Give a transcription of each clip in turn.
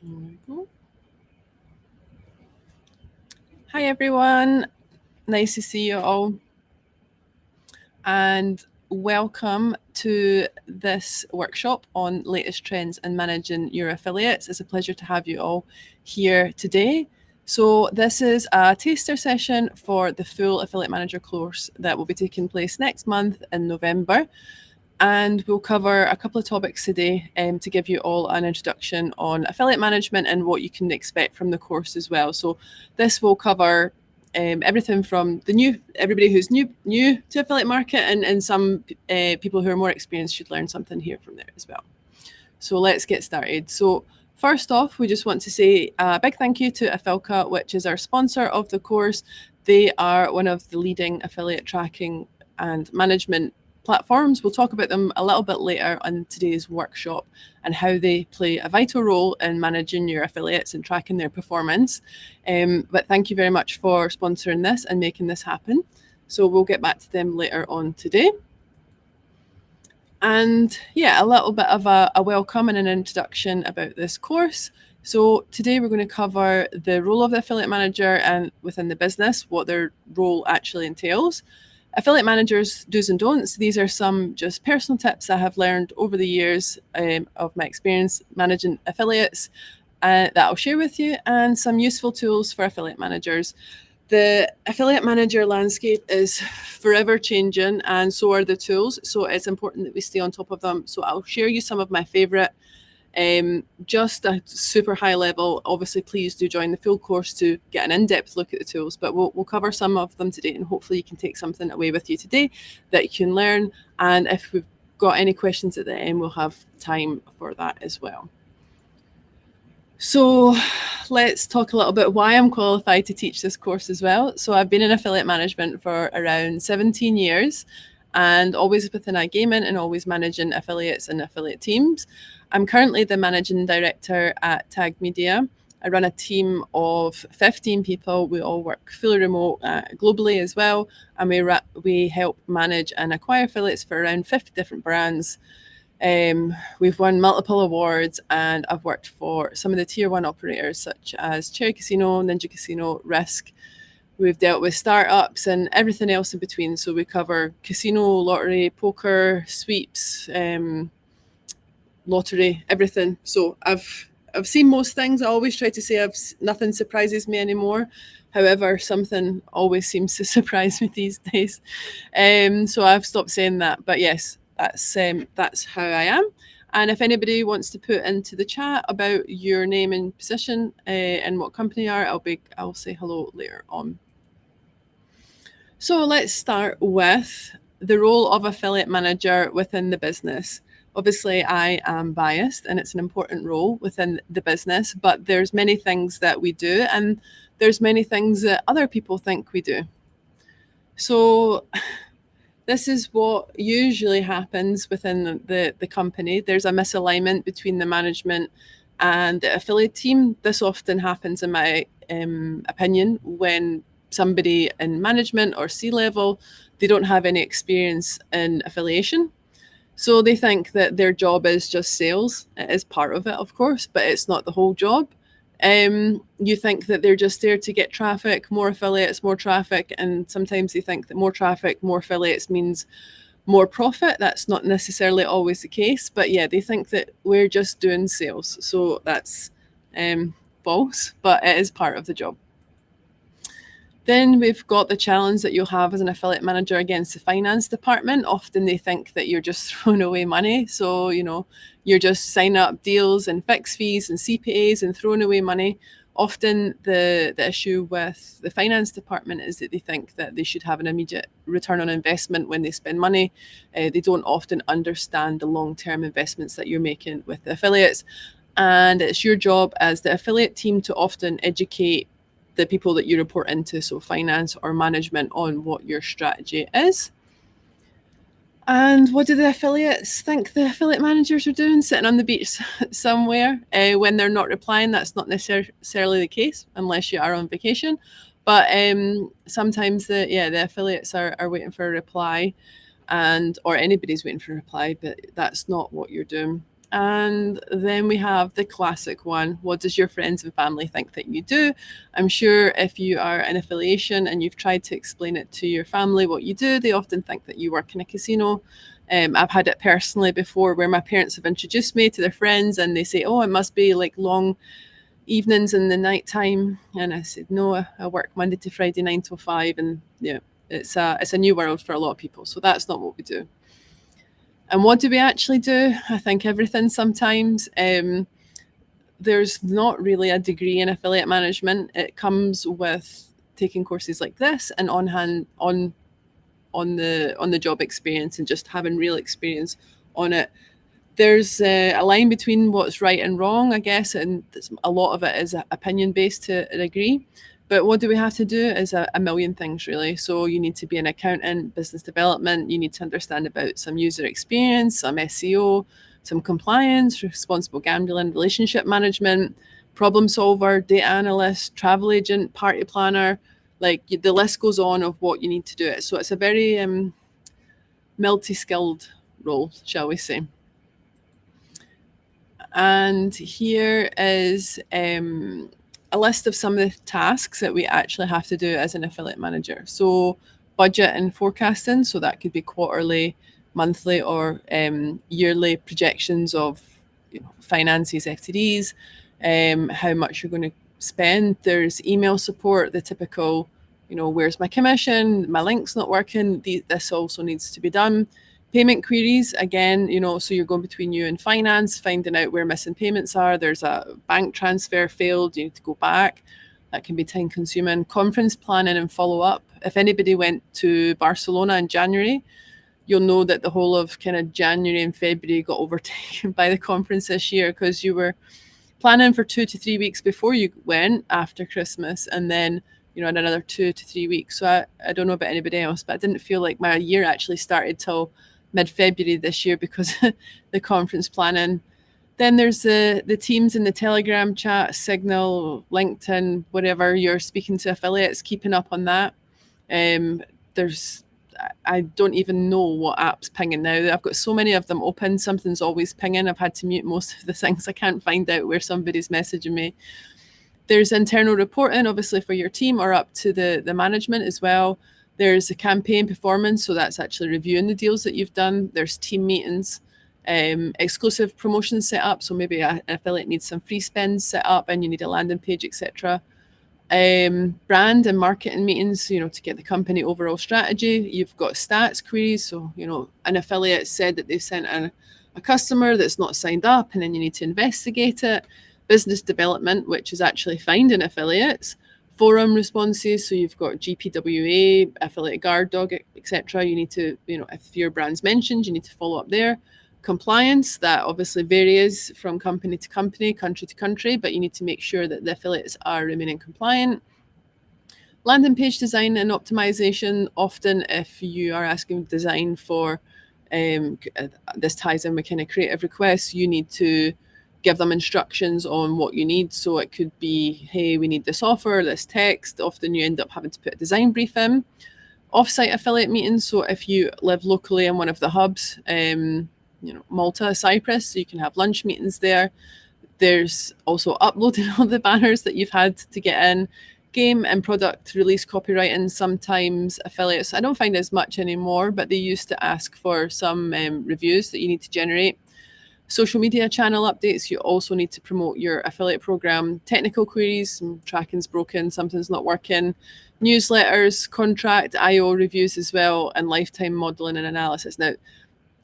There we go. Hi, everyone. Nice to see you all. And welcome to this workshop on latest trends in managing your affiliates. It's a pleasure to have you all here today. So this is a taster session for the full Affiliate Manager course that will be taking place next month in November. And we'll cover a couple of topics today to give you all an introduction on affiliate management and what you can expect from the course as well. So this will cover everything from everybody who's new to affiliate market, and some people who are more experienced should learn something here from there as well. So let's get started. So first off, we just want to say a big thank you to Afilca, which is our sponsor of the course. They are one of the leading affiliate tracking and management platforms. We'll talk about them a little bit later on today's workshop and how they play a vital role in managing your affiliates and tracking their performance. But thank you very much for sponsoring this and making this happen. So we'll get back to them later on today. And yeah, a little bit of a welcome and an introduction about this course. So today we're going to cover the role of the affiliate manager and within the business, what their role actually entails. Affiliate managers' do's and don'ts. These are some just personal tips I have learned over the years of my experience managing affiliates that I'll share with you, and some useful tools for affiliate managers. The affiliate manager landscape is forever changing, and so are the tools. So it's important that we stay on top of them. So I'll share you some of my favorite, just a super high level. Obviously, please do join the full course to get an in-depth look at the tools, but we'll cover some of them today, and hopefully you can take something away with you today that you can learn. And if we've got any questions at the end, we'll have time for that as well. So let's talk a little bit why I'm qualified to teach this course as well. So I've been in affiliate management for around 17 years, and always within iGaming and always managing affiliates and affiliate teams. I'm currently the managing director at Tag Media. I run a team of 15 people. We all work fully remote globally as well, and we help manage and acquire affiliates for around 50 different brands. We've won multiple awards, and I've worked for some of the tier 1 operators such as Cherry Casino, Ninja Casino, Risk. We've dealt with startups and everything else in between. So we cover casino, lottery, poker, sweeps, lottery, everything. So I've seen most things. I always try to say nothing surprises me anymore. However, something always seems to surprise me these days. So I've stopped saying that. But yes, that's how I am. And if anybody wants to put into the chat about your name and position and what company you are, I'll say hello later on. So let's start with the role of affiliate manager within the business. Obviously, I am biased, and it's an important role within the business, but there's many things that we do, and there's many things that other people think we do. So this is what usually happens within the company. There's a misalignment between the management and the affiliate team. This often happens, in my opinion, when somebody in management or C-level, they don't have any experience in affiliation. So they think that their job is just sales. It is part of it, of course, but it's not the whole job. You think that they're just there to get traffic, more affiliates, more traffic, and sometimes they think that more traffic, more affiliates means more profit. That's not necessarily always the case, but yeah, they think that we're just doing sales. So that's false, but it is part of the job. Then we've got the challenge that you'll have as an affiliate manager against the finance department. Often they think that you're just throwing away money. So, you're just signing up deals and fixed fees and CPAs and throwing away money. Often the issue with the finance department is that they think that they should have an immediate return on investment when they spend money. They don't often understand the long-term investments that you're making with the affiliates. And it's your job as the affiliate team to often educate the people that you report into, so finance or management, on what your strategy is. And what do the affiliates think the affiliate managers are doing? Sitting on the beach somewhere when they're not replying. That's not necessarily the case unless you are on vacation. But sometimes the affiliates are waiting for a reply, or anybody's waiting for a reply, but that's not what you're doing. And then we have the classic one. What does your friends and family think that you do? I'm sure if you are an affiliation and you've tried to explain it to your family what you do, they often think that you work in a casino. I've had it personally before where my parents have introduced me to their friends and they say, oh, it must be like long evenings in the night time. And I said, no, I work Monday to Friday, 9 to 5. And yeah, it's a new world for a lot of people. So that's not what we do. And what do we actually do? I think everything sometimes. There's not really a degree in affiliate management. It comes with taking courses like this and on the job experience and just having real experience on it. There's a line between what's right and wrong, I guess, and a lot of it is opinion based to a degree. But what do we have to do is a million things, really. So you need to be an accountant, business development, you need to understand about some user experience, some SEO, some compliance, responsible gambling, relationship management, problem solver, data analyst, travel agent, party planner. Like the list goes on of what you need to do it. So it's a very multi-skilled role, shall we say. And here is a list of some of the tasks that we actually have to do as an affiliate manager. So budget and forecasting, so that could be quarterly, monthly, or yearly projections of finances, FTDs, how much you're going to spend. There's email support, the typical, where's my commission? My link's not working. This also needs to be done. Payment queries, again, so you're going between you and finance, finding out where missing payments are. There's a bank transfer failed, you need to go back. That can be time consuming. Conference planning and follow up. If anybody went to Barcelona in January, you'll know that the whole of kind of January and February got overtaken by the conference this year because you were planning for 2 to 3 weeks before you went after Christmas, and then in another 2 to 3 weeks. So I don't know about anybody else, but I didn't feel like my year actually started till mid-February this year because the conference planning. Then there's the Teams and the Telegram chat, Signal, LinkedIn, whatever. You're speaking to affiliates, keeping up on that. I don't even know what app's pinging now. I've got so many of them open. Something's always pinging. I've had to mute most of the things. I can't find out where somebody's messaging me. There's internal reporting, obviously, for your team or up to the management as well. There's a campaign performance, so that's actually reviewing the deals that you've done. There's team meetings, exclusive promotions set up. So maybe an affiliate needs some free spends set up and you need a landing page, etc. Brand and marketing meetings, to get the company overall strategy. You've got stats queries. So, an affiliate said that they've sent a customer that's not signed up, and then you need to investigate it. Business development, which is actually finding affiliates. Forum responses, so you've got GPWA, affiliate guard dog, etc. You need to, if your brand's mentioned, you need to follow up there. Compliance, that obviously varies from company to company, country to country, but you need to make sure that the affiliates are remaining compliant. Landing page design and optimization, often if you are asking design for, this ties in with kind of creative requests, you need to give them instructions on what you need. So it could be, hey, we need this offer, this text. Often you end up having to put a design brief in. Offsite affiliate meetings. So if you live locally in one of the hubs, Malta, Cyprus, so you can have lunch meetings there. There's also uploading all the banners that you've had to get in. Game and product release copywriting. Sometimes affiliates, I don't find as much anymore, but they used to ask for some reviews that you need to generate. Social media channel updates, you also need to promote your affiliate program. Technical queries, tracking's broken, something's not working. Newsletters, contract, IO reviews as well, and lifetime modeling and analysis. Now,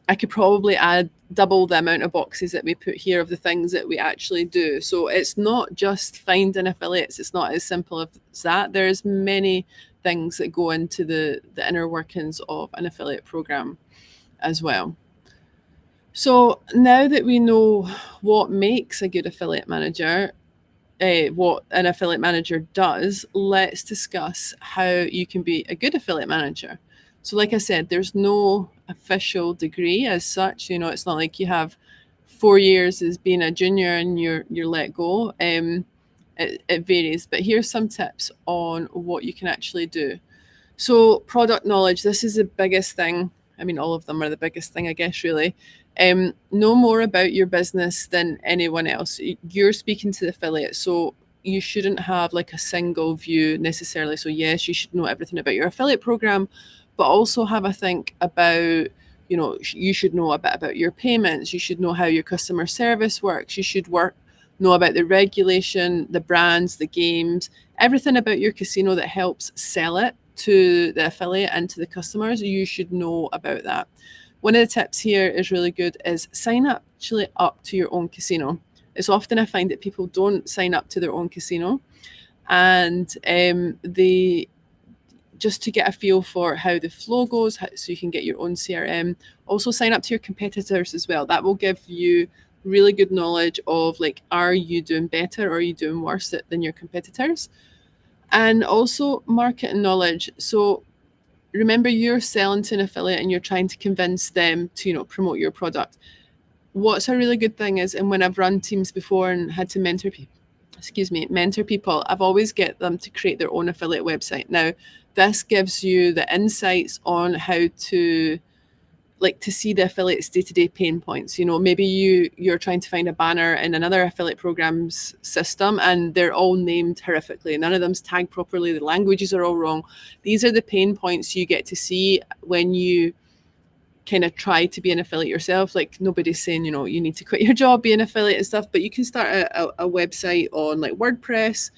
I could probably add double the amount of boxes that we put here of the things that we actually do. So it's not just finding affiliates. It's not as simple as that. There's many things that go into the inner workings of an affiliate program as well. So now that we know what makes a good affiliate manager, what an affiliate manager does, let's discuss how you can be a good affiliate manager. So like I said, there's no official degree as such. It's not like you have 4 years as being a junior and you're let go. It varies, but here's some tips on what you can actually do. So product knowledge, this is the biggest thing. I mean, all of them are the biggest thing, I guess, really. Know more about your business than anyone else. You're speaking to the affiliate, so you shouldn't have like a single view necessarily. So yes, you should know everything about your affiliate program, but also have a think about, you should know a bit about your payments. You should know how your customer service works. You should know about the regulation, the brands, the games, everything about your casino that helps sell it to the affiliate and to the customers. You should know about that. One of the tips here is really good is sign up actually up to your own casino. It's often I find that people don't sign up to their own casino, and they just to get a feel for how the flow goes, so you can get your own CRM. Also sign up to your competitors as well. That will give you really good knowledge of like, are you doing better or are you doing worse than your competitors? And also market knowledge. So remember, you're selling to an affiliate and you're trying to convince them to promote your product. What's a really good thing is, and when I've run teams before and had to mentor people, I've always get them to create their own affiliate website. Now, this gives you the insights on how to see the affiliate's day-to-day pain points. Maybe you're trying to find a banner in another affiliate program's system and they're all named horrifically. None of them's tagged properly. The languages are all wrong. These are the pain points you get to see when you kind of try to be an affiliate yourself. Like, nobody's saying, you need to quit your job, be an affiliate and stuff, but you can start a website on like WordPress,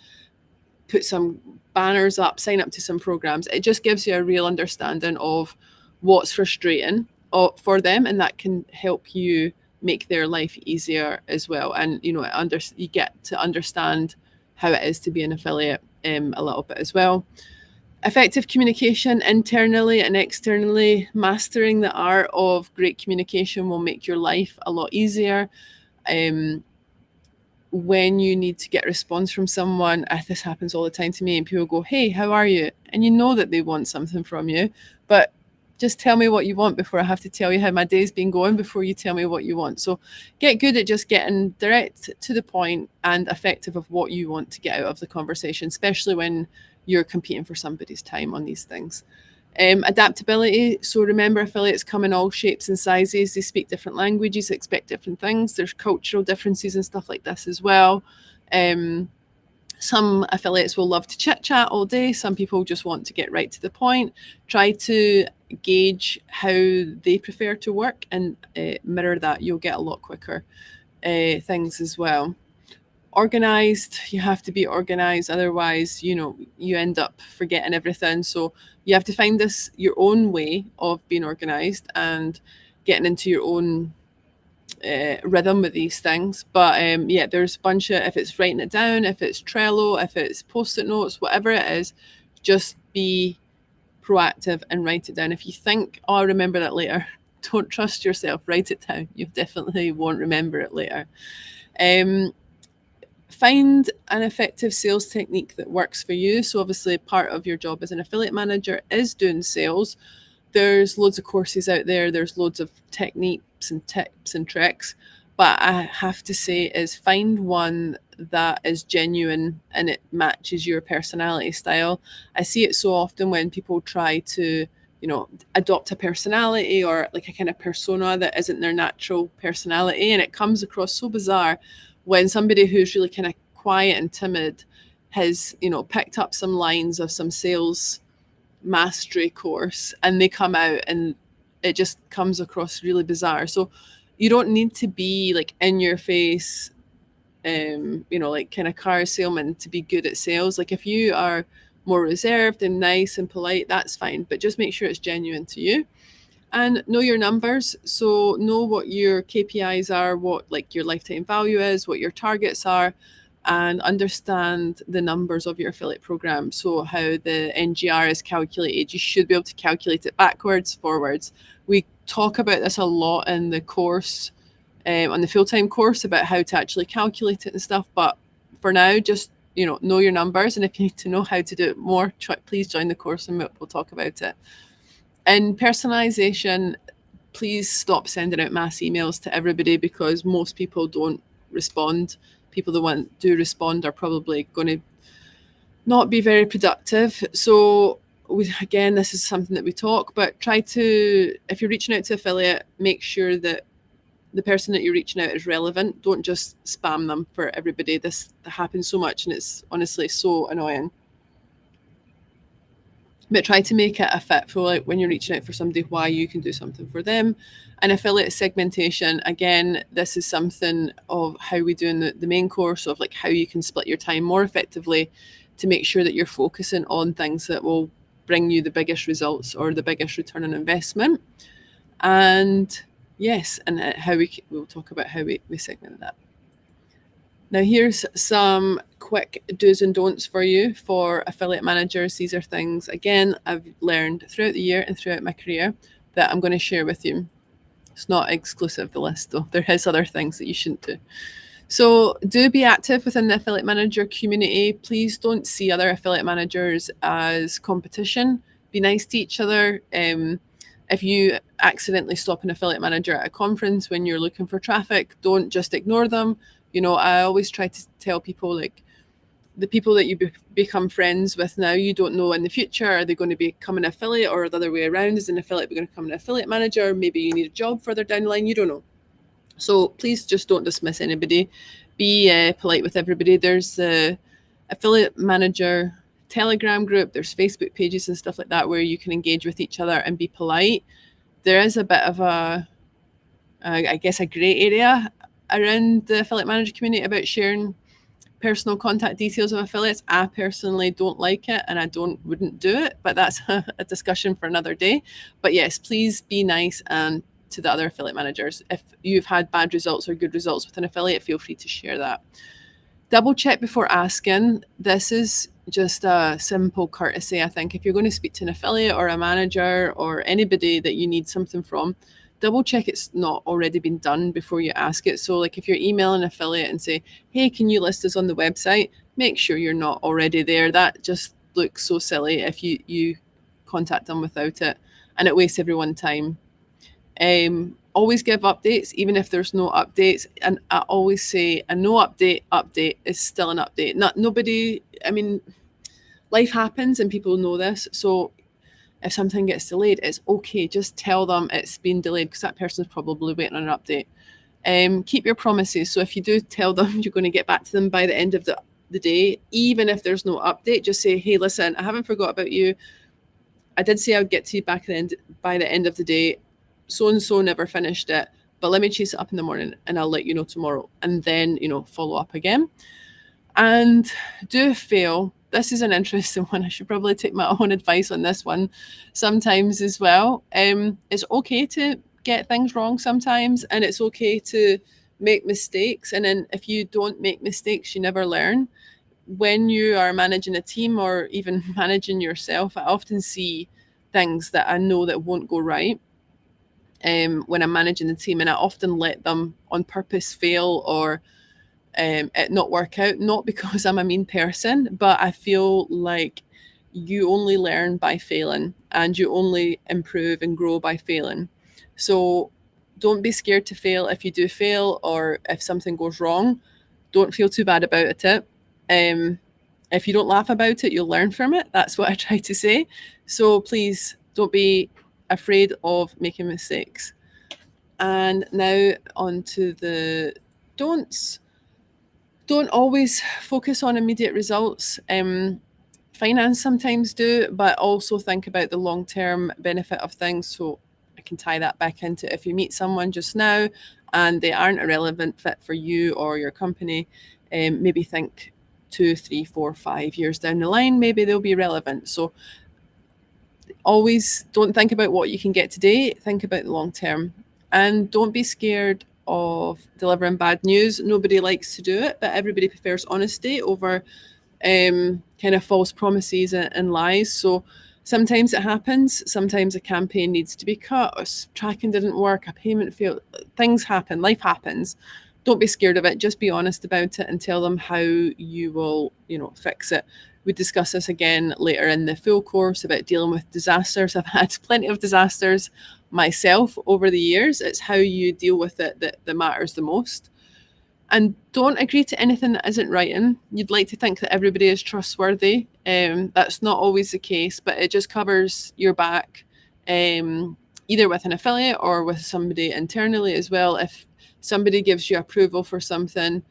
put some banners up, sign up to some programs. It just gives you a real understanding of what's frustrating for them, and that can help you make their life easier as well. And you get to understand how it is to be an affiliate a little bit as well. Effective communication internally and externally. Mastering the art of great communication will make your life a lot easier. When you need to get a response from someone, this happens all the time to me, and people go, "Hey, how are you?" And you know that they want something from you, but just tell me what you want before I have to tell you how my day's been going before you tell me what you want. So get good at just getting direct to the point and effective of what you want to get out of the conversation, especially when you're competing for somebody's time on these things. Adaptability. So remember, affiliates come in all shapes and sizes. They speak different languages, expect different things. There's cultural differences and stuff like this as well. Some affiliates will love to chit chat all day. Some people just want to get right to the point. Try to gauge how they prefer to work and mirror that. You'll get a lot quicker things as well. Organized. You have to be organized, otherwise you end up forgetting everything. So you have to find your own way of being organized and getting into your own rhythm with these things. But there's a bunch of, if it's writing it down, if it's Trello, if it's post-it notes, whatever it is, just be proactive and write it down. If you think, oh, I'll remember that later, don't trust yourself. Write it down. You definitely won't remember it later. Find an effective sales technique that works for you. So obviously part of your job as an affiliate manager is doing sales. There's loads of courses out there. There's loads of techniques and tips and tricks. But I have to say is find one that is genuine and it matches your personality style. I see it so often when people try to, adopt a personality or like a kind of persona that isn't their natural personality. And it comes across so bizarre when somebody who's really kind of quiet and timid has, picked up some lines of some sales mastery course and they come out and it just comes across really bizarre. So you don't need to be like in your face, like kind of car salesman to be good at sales. Like if you are more reserved and nice and polite, that's fine, but just make sure it's genuine to you. And know your numbers. So know what your KPIs are, what like your lifetime value is, what your targets are, and understand the numbers of your affiliate program. So how the NGR is calculated. You should be able to calculate it backwards, forwards. We talk about this a lot in the course, on the full-time course, about how to actually calculate it and stuff. But for now, just know your numbers. And if you need to know how to do it more, please join the course and we'll talk about it. And personalization, please stop sending out mass emails to everybody because most people don't respond. People that do respond are probably going to not be very productive. So this is something that we talk, but try to, if you're reaching out to affiliate, make sure that the person that you're reaching out is relevant. Don't just spam them for everybody. This happens so much, and it's honestly so annoying. But try to make it a fit for, like, when you're reaching out for somebody, why you can do something for them. And affiliate segmentation, again, this is something of how we do in the main course, of like how you can split your time more effectively to make sure that you're focusing on things that will bring you the biggest results or the biggest return on investment. And yes, and how we'll talk about how we segment that. Now, here's some quick do's and don'ts for you for affiliate managers. These are things, again, I've learned throughout the year and throughout my career that I'm going to share with you. It's not exclusive, the list, though. There is other things that you shouldn't do. So do be active within the affiliate manager community. Please don't see other affiliate managers as competition. Be nice to each other. If you accidentally stop an affiliate manager at a conference when you're looking for traffic, don't just ignore them. You know, I always try to tell people, like, the people that you become friends with now, you don't know in the future, are they going to become an affiliate, or the other way around? Is an affiliate going to become an affiliate manager? Maybe you need a job further down the line. You don't know. So please just don't dismiss anybody. Be polite with everybody. There's the affiliate manager Telegram group. There's Facebook pages and stuff like that where you can engage with each other and be polite. There is a bit of I guess, a grey area around the affiliate manager community about sharing personal contact details of affiliates. I personally don't like it, and I wouldn't do it, but that's a discussion for another day. But yes, please be nice and to the other affiliate managers. If you've had bad results or good results with an affiliate, feel free to share that. Double check before asking. This is just a simple courtesy, I think. If you're going to speak to an affiliate or a manager or anybody that you need something from, double check it's not already been done before you ask it. So, like, if you're emailing an affiliate and say, hey, can you list us on the website? Make sure you're not already there. That just looks so silly if you contact them without it, and it wastes everyone's time. Always give updates, even if there's no updates. And I always say a no update is still an update. I mean, life happens and people know this. So if something gets delayed, it's okay. Just tell them it's been delayed, because that person's probably waiting on an update. Keep your promises. So if you do tell them you're going to get back to them by the end of the day, even if there's no update, just say, hey, listen, I haven't forgot about you. I did say I would get to you back by the end of the day. So-and-so never finished it, but let me chase it up in the morning and I'll let you know tomorrow. And then, follow up again. And do fail. This is an interesting one. I should probably take my own advice on this one sometimes as well. It's okay to get things wrong sometimes, and it's okay to make mistakes. And then if you don't make mistakes, you never learn. When you are managing a team or even managing yourself, I often see things that I know that won't go right when I'm managing the team, and I often let them on purpose fail or it not work out, not because I'm a mean person, but I feel like you only learn by failing, and you only improve and grow by failing. So don't be scared to fail. If you do fail, or if something goes wrong, don't feel too bad about it. If you don't laugh about it, you'll learn from it. That's what I try to say. So please don't be afraid of making mistakes. And now on to the don'ts. Don't always focus on immediate results. Finance sometimes do, but also think about the long-term benefit of things. So I can tie that back into, if you meet someone just now and they aren't a relevant fit for you or your company, maybe think 2, 3, 4, 5 years down the line, maybe they'll be relevant. So always don't think about what you can get today, think about the long term. And don't be scared of delivering bad news. Nobody likes to do it, but everybody prefers honesty over kind of false promises and lies. So sometimes it happens. Sometimes a campaign needs to be cut, or tracking didn't work, a payment failed. Things happen, life happens. Don't be scared of it. Just be honest about it and tell them how you will, fix it. We discuss this again later in the full course about dealing with disasters. I've had plenty of disasters myself over the years. It's how you deal with it that matters the most. And don't agree to anything that isn't writing. You'd like to think that everybody is trustworthy. That's not always the case, but it just covers your back, either with an affiliate or with somebody internally as well. If somebody gives you approval for something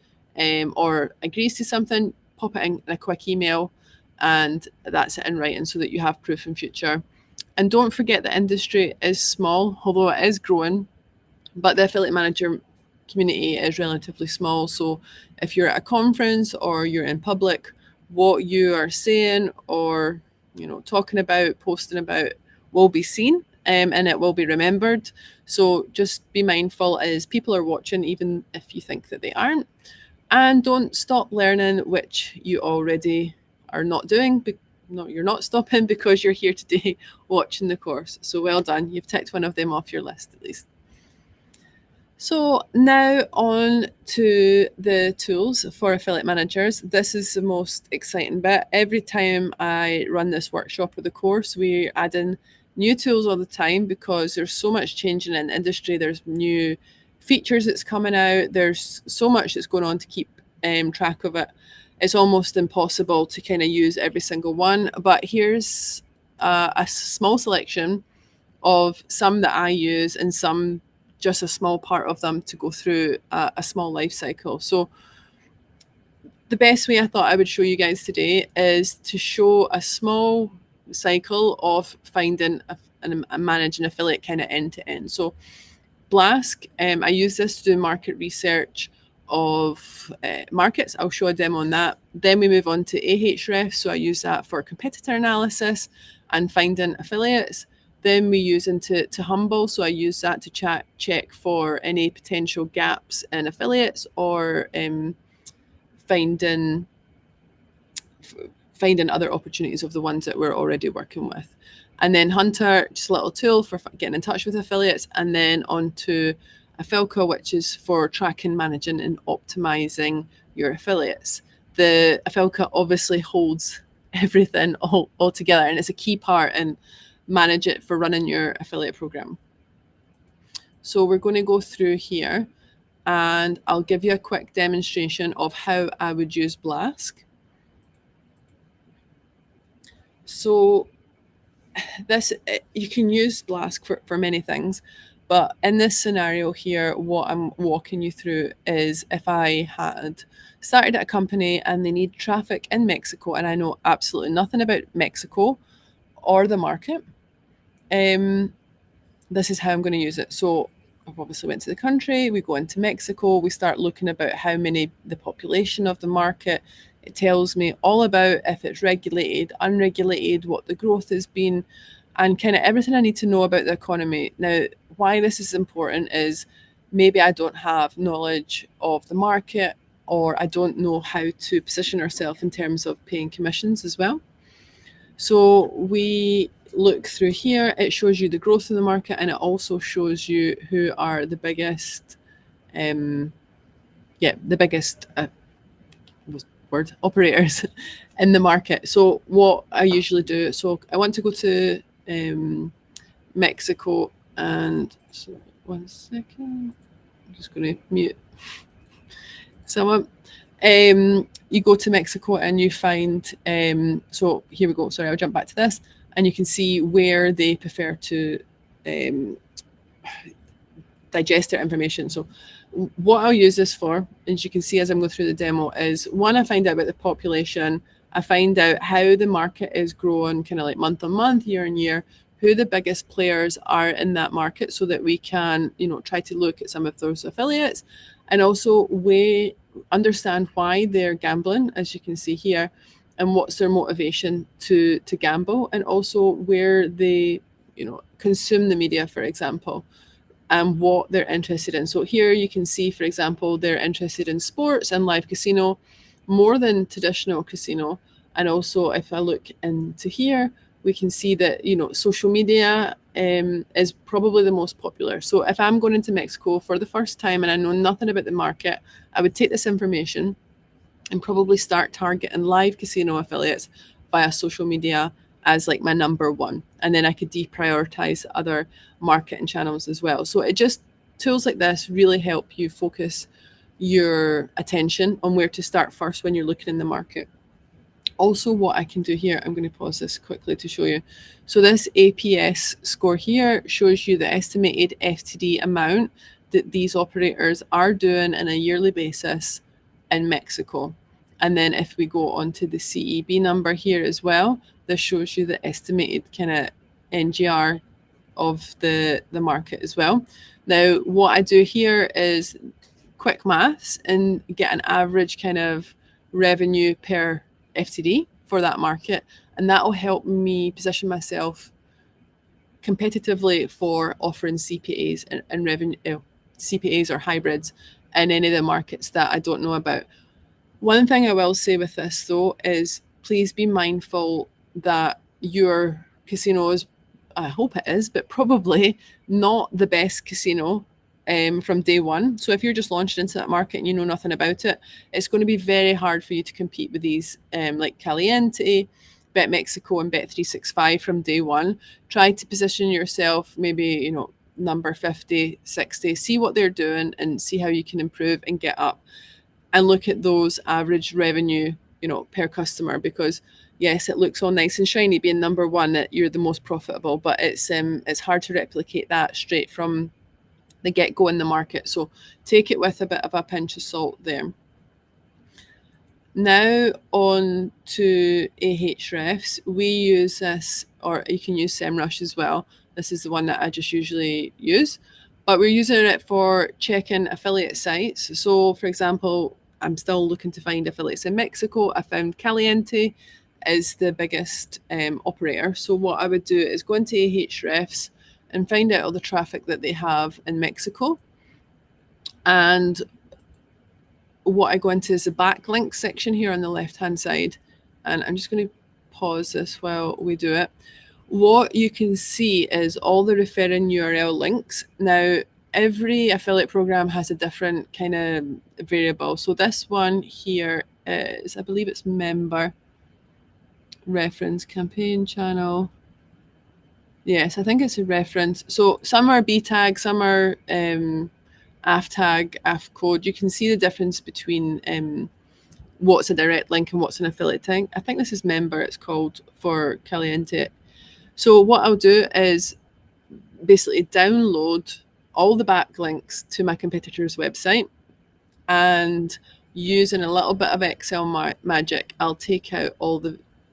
or agrees to something, pop it in a quick email, and that's it in writing so that you have proof in future. And don't forget the industry is small, although it is growing, but the affiliate manager community is relatively small. So if you're at a conference or you're in public, what you are saying or talking about, posting about will be seen, and it will be remembered. So just be mindful as people are watching, even if you think that they aren't. And don't stop learning, which you already are not doing. No, you're not stopping because you're here today watching the course. So well done. You've ticked one of them off your list at least. So now on to the tools for affiliate managers. This is the most exciting bit. Every time I run this workshop or the course, we're adding new tools all the time because there's so much changing in the industry. There's new features that's coming out. There's so much that's going on to keep track of it. It's almost impossible to kind of use every single one. But here's a small selection of some that I use and some just a small part of them to go through a small life cycle. So the best way I thought I would show you guys today is to show a small cycle of finding and managing affiliate kind of end to end. So Blask, I use this to do market research of markets. I'll show a demo on that. Then we move on to Ahrefs. So I use that for competitor analysis and finding affiliates. Then we use into Humble. So I use that to check for any potential gaps in affiliates or finding other opportunities of the ones that we're already working with. And then Hunter, just a little tool for getting in touch with affiliates. And then on to Afilka, which is for tracking, managing, and optimizing your affiliates. The Afilka obviously holds everything all together, and it's a key part in manage it for running your affiliate program. So we're going to go through here and I'll give you a quick demonstration of how I would use Blask. So this, you can use Blask for many things, but in this scenario here, what I'm walking you through is if I had started at a company and they need traffic in Mexico and I know absolutely nothing about Mexico or the market, this is how I'm going to use it. So I've obviously went to the country, we go into Mexico, we start looking about how many, the population of the market. It tells me all about if it's regulated, unregulated, what the growth has been, and kind of everything I need to know about the economy. Now, why this is important is maybe I don't have knowledge of the market, or I don't know how to position ourselves in terms of paying commissions as well. So we look through here, it shows you the growth of the market, and it also shows you who are the biggest, operators in the market. So what I usually do, so I want to go to Mexico, and so 1 second, I'm just going to mute someone. You go to Mexico and you find, so here we go, sorry, I'll jump back to this, and you can see where they prefer to digest their information. So what I'll use this for, as you can see as I'm going through the demo, is one, I find out about the population, I find out how the market is growing kind of like month on month, year on year, who the biggest players are in that market so that we can, try to look at some of those affiliates, and also understand why they're gambling, as you can see here, and what's their motivation to gamble, and also where they, consume the media, for example, and what they're interested in. So here you can see, for example, they're interested in sports and live casino more than traditional casino. And also if I look into here, we can see that, social media is probably the most popular. So if I'm going into Mexico for the first time and I know nothing about the market, I would take this information and probably start targeting live casino affiliates via social media as like my number one. And then I could deprioritize other marketing channels as well. So tools like this really help you focus your attention on where to start first when you're looking in the market. Also, what I can do here, I'm going to pause this quickly to show you. So this APS score here shows you the estimated FTD amount that these operators are doing on a yearly basis in Mexico. And then if we go on to the CEB number here as well, this shows you the estimated kind of NGR of the market as well. Now, what I do here is quick maths and get an average kind of revenue per FTD for that market. And that will help me position myself competitively for offering CPAs and revenue CPAs or hybrids in any of the markets that I don't know about. One thing I will say with this though is please be mindful that your casino is, I hope it is, but probably not the best casino from day one. So if you're just launched into that market and you know nothing about it, it's going to be very hard for you to compete with these like Caliente, BetMexico and Bet365 from day one. Try to position yourself maybe, number 50, 60, see what they're doing and see how you can improve and get up and look at those average revenue, per customer, because yes, it looks all nice and shiny being number one, that you're the most profitable, but it's hard to replicate that straight from the get-go in the market. So take it with a bit of a pinch of salt there. Now on to Ahrefs. We use this, or you can use SEMrush as well. This is the one that I just usually use, but we're using it for checking affiliate sites. So for example, I'm still looking to find affiliates in Mexico. I found Caliente is the biggest operator. So what I would do is go into Ahrefs and find out all the traffic that they have in Mexico. And what I go into is the backlink section here on the left-hand side. And I'm just going to pause this while we do it. What you can see is all the referring URL links. Now, every affiliate program has a different kind of variable. So this one here is, I believe it's member reference campaign channel. Yes, I think it's a reference. So some are B tag, some are AF tag, AF code. You can see the difference between what's a direct link and what's an affiliate link. I think this is member, it's called, for Caliente. So what I'll do is basically download all the backlinks to my competitor's website, and using a little bit of Excel magic, I'll take out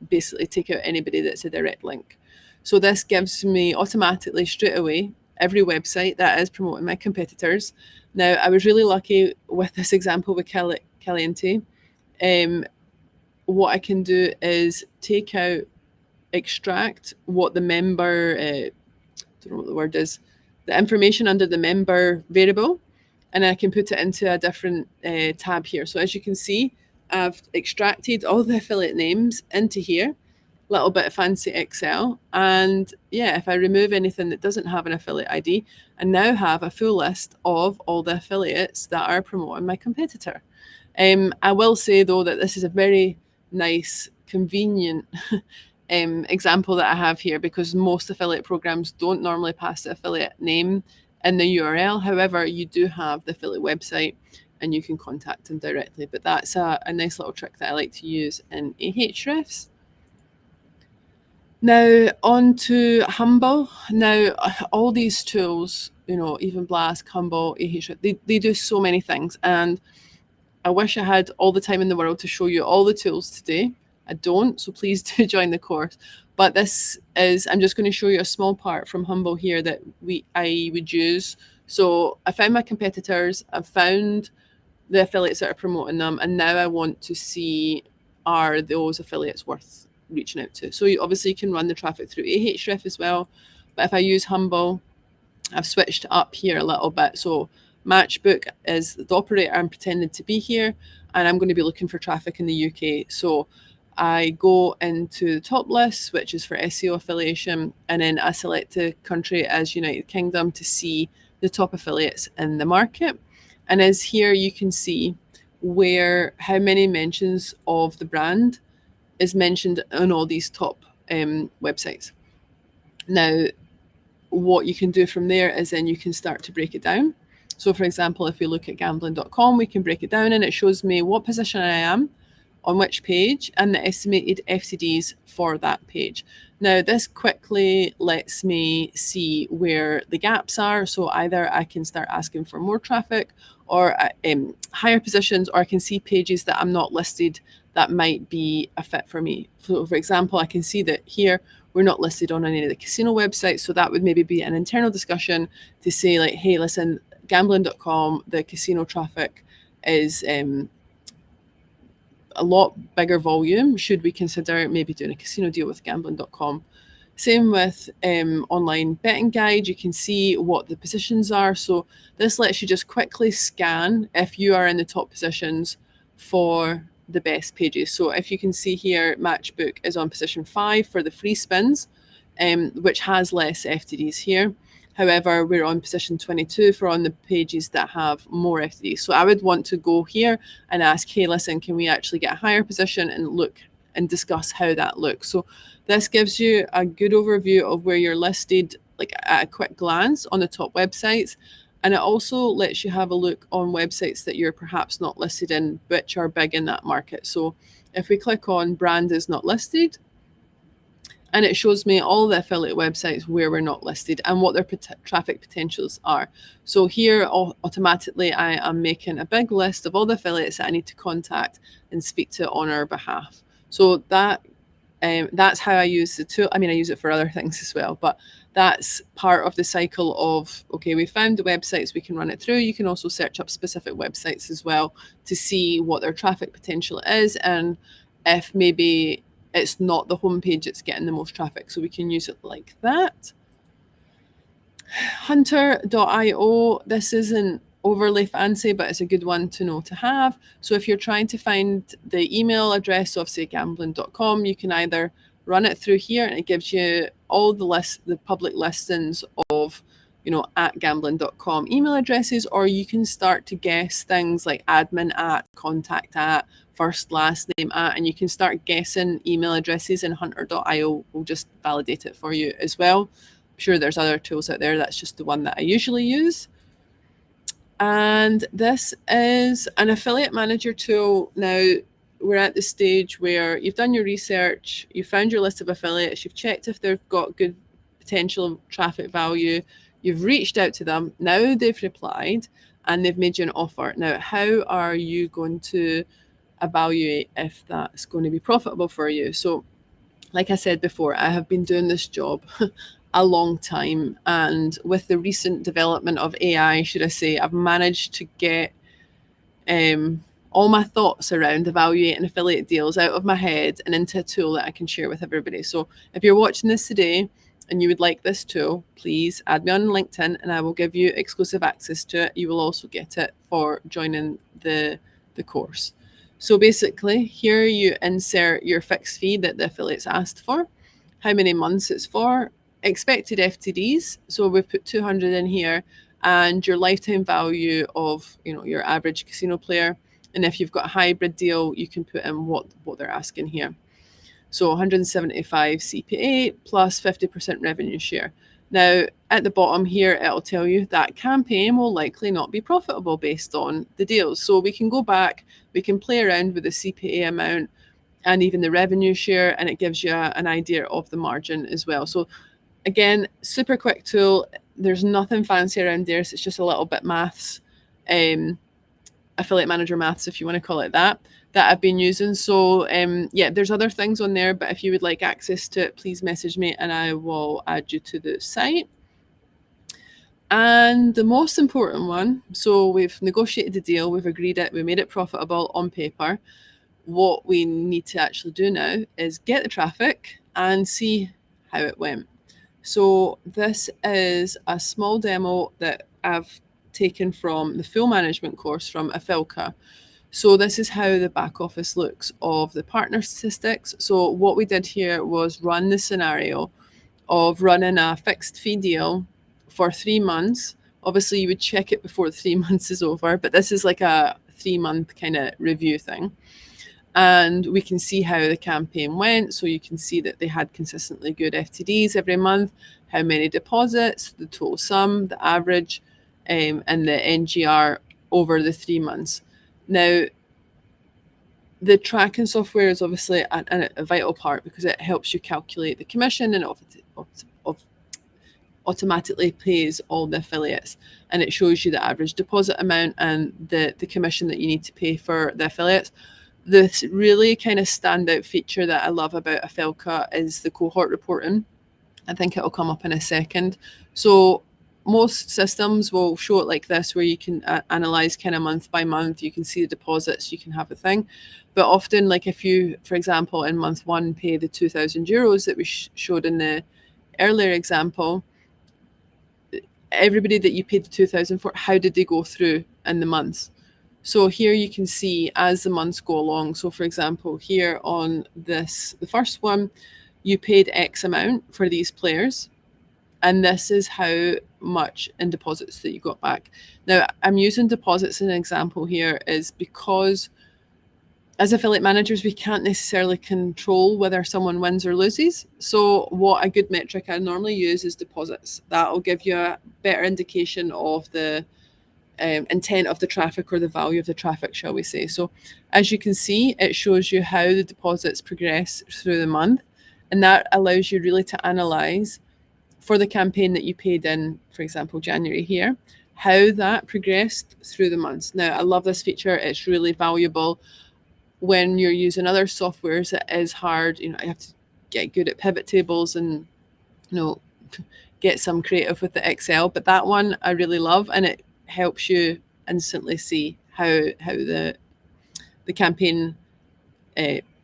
anybody that's a direct link. So this gives me automatically straight away every website that is promoting my competitors. Now, I was really lucky with this example with Caliente. What I can do is extract what the member, I don't know what the word is, the information under the member variable, and I can put it into a different tab here. So as you can see, I've extracted all the affiliate names into here, little bit of fancy Excel. And yeah, if I remove anything that doesn't have an affiliate ID, I now have a full list of all the affiliates that are promoting my competitor. I will say though that this is a very nice, convenient example that I have here, because most affiliate programs don't normally pass the affiliate name in the URL. However, you do have the affiliate website and you can contact them directly. But that's a nice little trick that I like to use in Ahrefs. Now on to Humble. Now all these tools, even Blask, Humble, Ahrefs, they do so many things, and I wish I had all the time in the world to show you all the tools today. I don't, so please do join the course. But I'm just going to show you a small part from Humble here that I would use. So I found my competitors, I've found the affiliates that are promoting them, and now I want to see, are those affiliates worth reaching out to? So you obviously can run the traffic through Ahrefs as well. But if I use Humble, I've switched up here a little bit. So Matchbook is the operator I'm pretending to be here, and I'm going to be looking for traffic in the UK. So I go into the top list, which is for SEO affiliation, and then I select the country as United Kingdom to see the top affiliates in the market. And as here you can see how many mentions of the brand is mentioned on all these top websites. Now, what you can do from there is then you can start to break it down. So for example, if we look at gambling.com, we can break it down and it shows me what position I am on which page and the estimated FTDs for that page. Now, this quickly lets me see where the gaps are. So either I can start asking for more traffic or higher positions, or I can see pages that I'm not listed that might be a fit for me. So for example, I can see that here we're not listed on any of the casino websites. So that would maybe be an internal discussion to say like, hey, listen, gambling.com, the casino traffic is a lot bigger volume. Should we consider maybe doing a casino deal with gambling.com? Same with online betting guide. You can see what the positions are. So this lets you just quickly scan if you are in the top positions for the best pages. So if you can see here, Matchbook is on position 5 for the free spins, which has less FTDs here. However, we're on position 22 for on the pages that have more FTDs. So I would want to go here and ask, hey, listen, can we actually get a higher position and look and discuss how that looks? So this gives you a good overview of where you're listed, like at a quick glance on the top websites. And it also lets you have a look on websites that you're perhaps not listed in, which are big in that market. So if we click on brand is not listed, and it shows me all the affiliate websites where we're not listed and what their traffic potentials are. So here automatically I am making a big list of all the affiliates that I need to contact and speak to on our behalf. So that's how I use the tool. I mean, I use it for other things as well, but that's part of the cycle of, okay, we found the websites, we can run it through. You can also search up specific websites as well to see what their traffic potential is, and if maybe it's not the homepage that's getting the most traffic. So we can use it like that. Hunter.io, this isn't overly fancy, but it's a good one to know to have. So if you're trying to find the email address of, say, gambling.com, you can either run it through here and it gives you all the public listings of, at gambling.com email addresses, or you can start to guess things like admin at, contact at, first, last name at, and you can start guessing email addresses, and hunter.io will just validate it for you as well. I'm sure there's other tools out there. That's just the one that I usually use. And this is an affiliate manager tool. Now, we're at the stage where you've done your research, you found your list of affiliates, you've checked if they've got good potential traffic value, you've reached out to them, now they've replied and they've made you an offer. Now, how are you going to evaluate if that's going to be profitable for you? So, like I said before, I have been doing this job a long time, and with the recent development of AI, should I say, I've managed to get all my thoughts around evaluating affiliate deals out of my head and into a tool that I can share with everybody. So if you're watching this today and you would like this tool, please add me on LinkedIn and I will give you exclusive access to it. You will also get it for joining the course. So basically, here you insert your fixed fee that the affiliates asked for, how many months it's for, expected FTDs. So we've put 200 in here, and your lifetime value of your average casino player. And if you've got a hybrid deal, you can put in what they're asking here. So 175 CPA plus 50% revenue share. Now, at the bottom here, it'll tell you that campaign will likely not be profitable based on the deals. So we can go back, we can play around with the CPA amount and even the revenue share, and it gives you an idea of the margin as well. So again, super quick tool. There's nothing fancy around there. So it's just a little bit maths, affiliate manager maths, if you want to call it that I've been using. So yeah, there's other things on there, but if you would like access to it, please message me and I will add you to the site. And the most important one, so we've negotiated the deal, we've agreed it, we made it profitable on paper. What we need to actually do now is get the traffic and see how it went. So this is a small demo that I've taken from the full management course from Afilka. So this is how the back office looks of the partner statistics. So what we did here was run the scenario of running a fixed fee deal for 3 months. Obviously, you would check it before the 3 months is over, but this is like a 3-month kind of review thing. And we can see how the campaign went. So you can see that they had consistently good FTDs every month, how many deposits, the total sum, the average, and the NGR over the 3 months. Now, the tracking software is obviously a vital part because it helps you calculate the commission, and automatically pays all the affiliates, and it shows you the average deposit amount and the commission that you need to pay for the affiliates. This really kind of standout feature that I love about Afelka is the cohort reporting. I think it'll come up in a second. So most systems will show it like this, where you can analyze kind of month by month. You can see the deposits, you can have a thing. But often, like if you, for example, in month one pay the 2,000 euros that we showed in the earlier example, everybody that you paid the 2,000 for, how did they go through in the months? So here you can see as the months go along. So for example, here on this, the first one, you paid X amount for these players, and this is how much in deposits that you got back. Now, I'm using deposits as an example here is because as affiliate managers, we can't necessarily control whether someone wins or loses. So what a good metric I normally use is deposits. That'll give you a better indication of the intent of the traffic, or the value of the traffic, shall we say. So as you can see, it shows you how the deposits progress through the month. And that allows you really to analyze for the campaign that you paid in, for example, January here, how that progressed through the months. Now, I love this feature. It's really valuable when you're using other softwares. It is hard. You have to get good at pivot tables and, get some creative with the Excel. But that one I really love, and it helps you instantly see how the campaign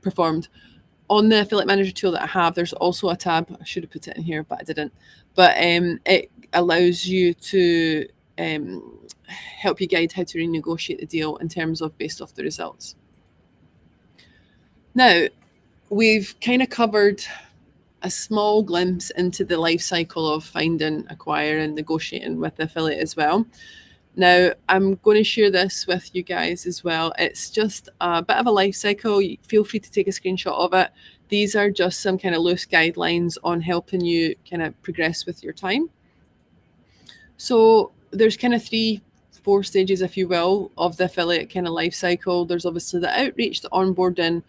performed. On the affiliate manager tool that I have, there's also a tab. I should have put it in here, but I didn't. But it allows you to help you guide how to renegotiate the deal in terms of based off the results. Now, we've kind of covered a small glimpse into the life cycle of finding, acquiring, negotiating with the affiliate as well. Now, I'm going to share this with you guys as well. It's just a bit of a life cycle. Feel free to take a screenshot of it. These are just some kind of loose guidelines on helping you kind of progress with your time. So there's kind of 3-4 stages, if you will, of the affiliate kind of life cycle. There's obviously the outreach, the onboarding,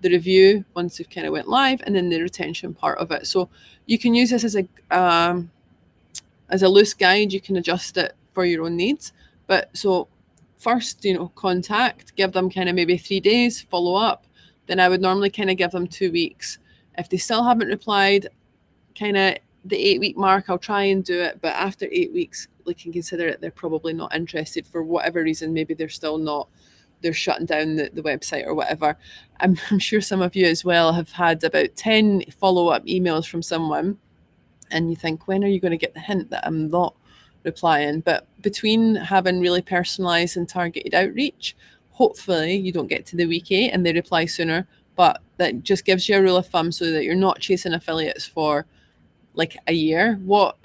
the review once you've kind of went live, and then the retention part of it. So you can use this as a loose guide. You can adjust it for your own needs. But so first, contact, give them kind of maybe 3 days, follow up. Then I would normally kind of give them 2 weeks. If they still haven't replied, kind of the 8-week mark, I'll try and do it. But after 8 weeks, we can consider it they're probably not interested for whatever reason. Maybe they're still not, they're shutting down the website or whatever. I'm sure some of you as well have had about 10 follow-up emails from someone, and you think, when are you going to get the hint that I'm not replying? But between having really personalized and targeted outreach, hopefully you don't get to the week 8 and they reply sooner. But that just gives you a rule of thumb so that you're not chasing affiliates for like a year. What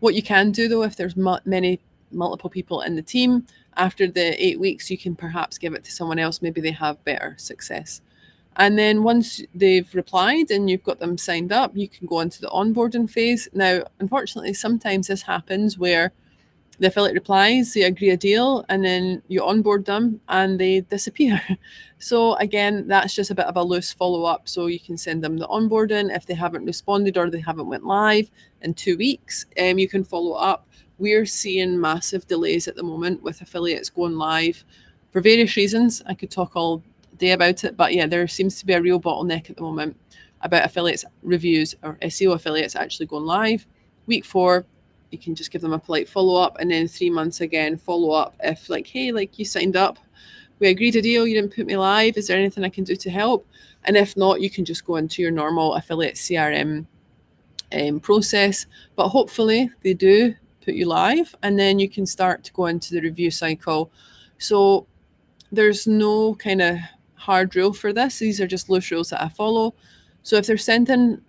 you can do though, if there's multiple people in the team, after the 8 weeks, you can perhaps give it to someone else. Maybe they have better success. And then once they've replied and you've got them signed up, you can go into the onboarding phase. Now, unfortunately, sometimes this happens where the affiliate replies, they agree a deal, and then you onboard them and they disappear. So again, that's just a bit of a loose follow-up. So you can send them the onboarding. If they haven't responded or they haven't went live in 2 weeks, you can follow up. We're seeing massive delays at the moment with affiliates going live for various reasons. I could talk all day about it, but yeah, there seems to be a real bottleneck at the moment about affiliates reviews or SEO affiliates actually going live. Week 4, you can just give them a polite follow-up, and then 3 months again, follow up. If like, hey, like you signed up, we agreed a deal, you didn't put me live, is there anything I can do to help? And if not, you can just go into your normal affiliate CRM process. But hopefully they do put you live, and then you can start to go into the review cycle. So there's no kind of hard rule for this. These are just loose rules that I follow. So if they're sending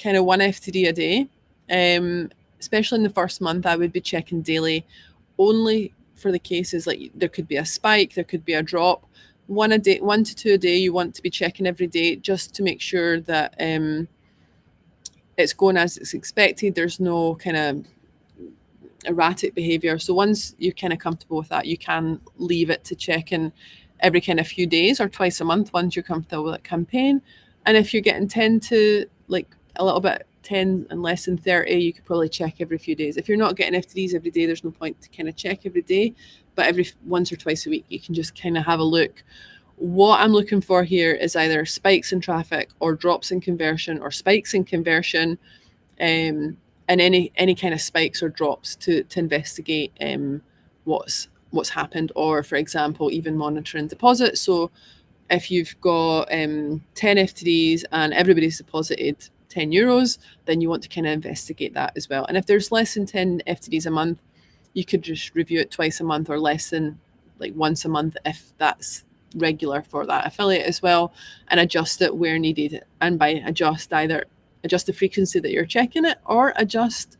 kind of 1 FTD a day, especially in the first month, I would be checking daily, only for the cases like there could be a spike, there could be a drop. 1 to 2 a day, you want to be checking every day just to make sure that it's going as it's expected. There's no kind of erratic behavior. So once you're kind of comfortable with that, you can leave it to checking every kind of few days or twice a month once you're comfortable with that campaign. And if you're getting 10 to like a little bit 10 and less than 30, you could probably check every few days. If you're not getting FTDs every day, there's no point to kind of check every day, but every once or twice a week, you can just kind of have a look. What I'm looking for here is either spikes in traffic or drops in conversion or spikes in conversion, and any kind of spikes or drops to investigate what's happened, or for example, even monitoring deposits. So if you've got 10 FTDs and everybody's deposited €10, then you want to kind of investigate that as well. And if there's less than 10 FTDs a month, you could just review it twice a month or less than like once a month if that's regular for that affiliate as well, and adjust it where needed. And by adjust, either adjust the frequency that you're checking it or adjust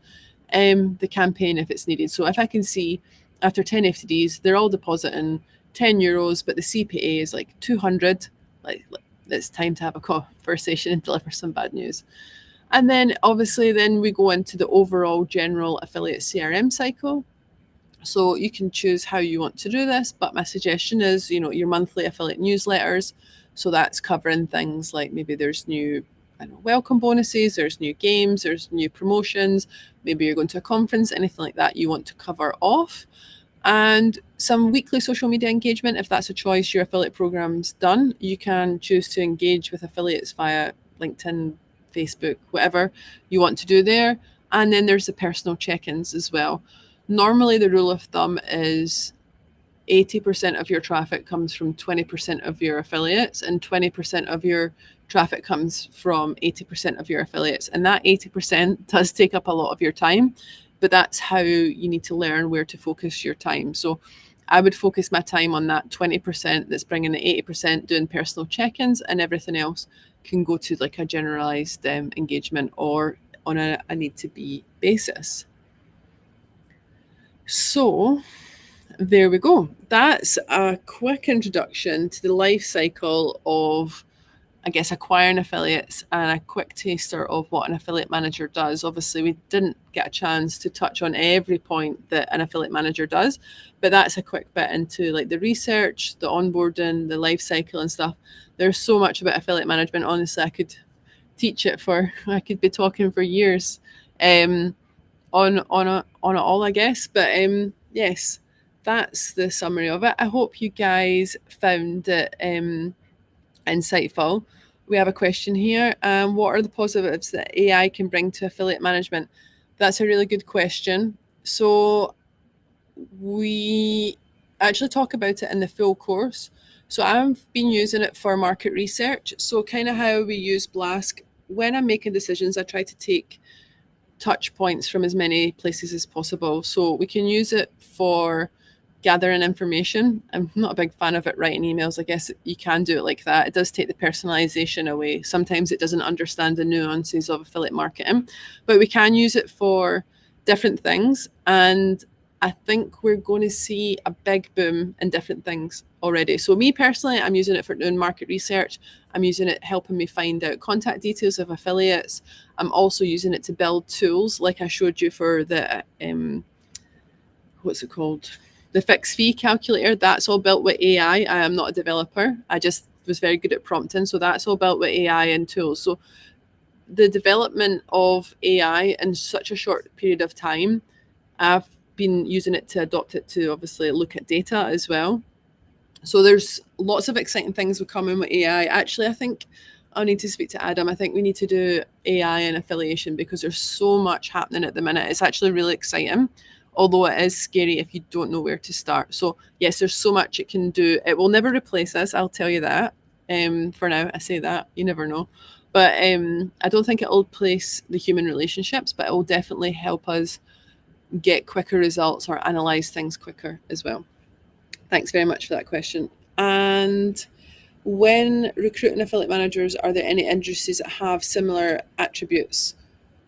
the campaign if it's needed. So if I can see after 10 FTDs, they're all depositing €10, but the CPA is like 200, like it's time to have a conversation and deliver some bad news. And then obviously then we go into the overall general affiliate CRM cycle. So you can choose how you want to do this, but my suggestion is, your monthly affiliate newsletters. So that's covering things like maybe there's new welcome bonuses, there's new games, there's new promotions, maybe you're going to a conference, anything like that you want to cover off. And some weekly social media engagement, if that's a choice your affiliate program's done. You can choose to engage with affiliates via LinkedIn, Facebook, whatever you want to do there. And then there's the personal check-ins as well. Normally the rule of thumb is 80% of your traffic comes from 20% of your affiliates, and 20% of your traffic comes from 80% of your affiliates. And that 80% does take up a lot of your time, but that's how you need to learn where to focus your time. So I would focus my time on that 20% that's bringing the 80%, doing personal check-ins, and everything else can go to like a generalized engagement or on a need to be basis. So there we go. That's a quick introduction to the life cycle of, I guess, acquiring affiliates, and a quick taster of what an affiliate manager does. Obviously, we didn't get a chance to touch on every point that an affiliate manager does, but that's a quick bit into like the research, the onboarding, the life cycle and stuff. There's so much about affiliate management. Honestly, I could I could be talking for years on it all, I guess. But yes, that's the summary of it. I hope you guys found it insightful. We have a question here. What are the positives that AI can bring to affiliate management? That's a really good question. So we actually talk about it in the full course. So I've been using it for market research. So kind of how we use Blask. When I'm making decisions, I try to take touch points from as many places as possible. So we can use it for gathering information. I'm not a big fan of it writing emails. I guess you can do it like that. It does take the personalization away. Sometimes it doesn't understand the nuances of affiliate marketing, but we can use it for different things. And I think we're going to see a big boom in different things already. So me personally, I'm using it for doing market research. I'm using it helping me find out contact details of affiliates. I'm also using it to build tools like I showed you for the, what's it called? The fixed fee calculator. That's all built with AI. I am not a developer. I just was very good at prompting. So that's all built with AI and tools. So the development of AI in such a short period of time, I've been using it to adopt it to obviously look at data as well. So there's lots of exciting things will come in with AI. Actually, I think I'll need to speak to Adam. I think we need to do AI and affiliation because there's so much happening at the minute. It's actually really exciting, although it is scary if you don't know where to start. So yes, there's so much it can do. It will never replace us, I'll tell you that. For now, I say that, you never know. But I don't think it'll replace the human relationships, but it will definitely help us get quicker results or analyze things quicker as well. Thanks very much for that question. And when recruiting affiliate managers, are there any industries that have similar attributes?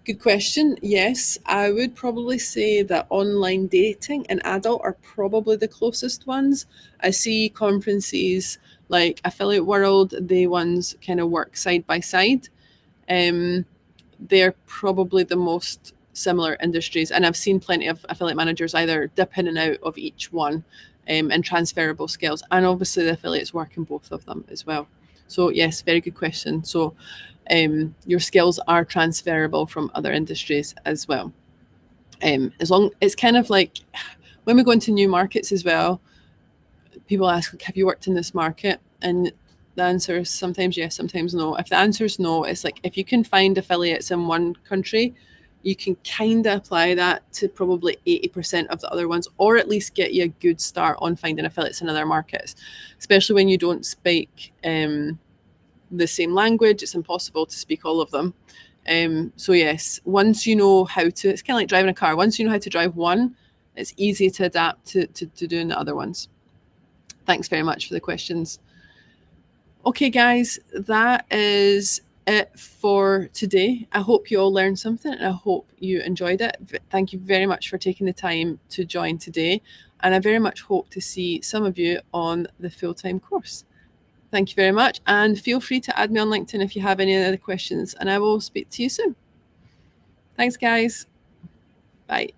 Good question. Yes, I would probably say that online dating and adult are probably the closest ones. I see conferences like Affiliate World, they ones kind of work side by side. They're probably the most similar industries, and I've seen plenty of affiliate managers either dip in and out of each one. and transferable skills. And obviously the affiliates work in both of them as well. So yes, very good question. So your skills are transferable from other industries as well. As long, it's kind of like when we go into new markets as well, people ask, like, have you worked in this market? And the answer is sometimes yes, sometimes no. If the answer is no, it's like if you can find affiliates in one country, you can kind of apply that to probably 80% of the other ones, or at least get you a good start on finding affiliates in other markets, especially when you don't speak the same language. It's impossible to speak all of them. So yes, once you know how to, it's kind of like driving a car. Once you know how to drive one, it's easy to adapt to doing the other ones. Thanks very much for the questions. Okay, guys, that is it for today. I hope you all learned something and I hope you enjoyed it. Thank you very much for taking the time to join today. And I very much hope to see some of you on the full-time course. Thank you very much. And feel free to add me on LinkedIn if you have any other questions, and I will speak to you soon. Thanks, guys. Bye.